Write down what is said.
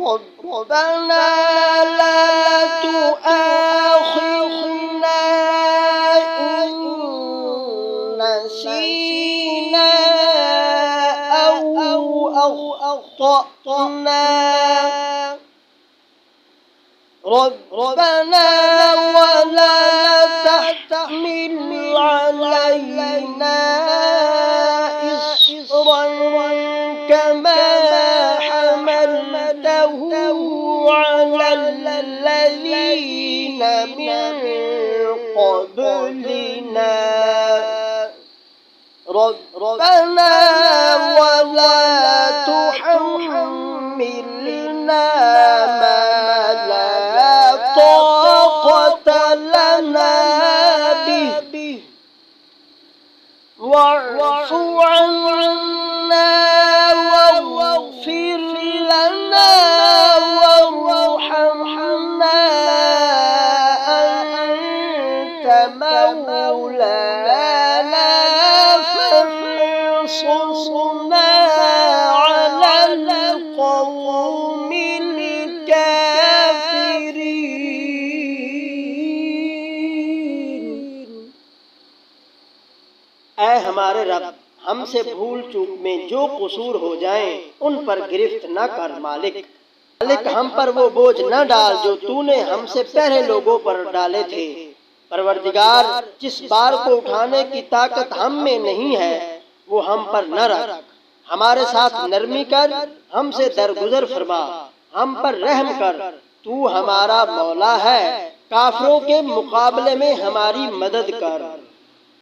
ربنا لا تؤاخذنا إن نسينا أو أخطأنا ربنا ولا تحمل علينا إصرا كما حملته على الذين من قبلنا ربنا ولا تحملنا ما لا طاقة لنا به واعف عنا واغفر لنا وارحمنا أنت مولانا فانصرنا على القوم الكافرين। ऐ हमारे रब, हमसे भूल चूक में जो कसूर हो जाएं उन पर गिरफ्त न कर मालिक। हम पर वो बोझ न डाल जो तूने हमसे पहले लोगों पर डाले थे। परवरदिगार, जिस बार को उठाने की ताकत हम में नहीं है वो हम पर न रख। हमारे साथ नरमी कर, हमसे दरगुजर फरमा, हम पर रहम कर। तू हमारा मौला है, काफिरों के मुकाबले में हमारी मदद कर।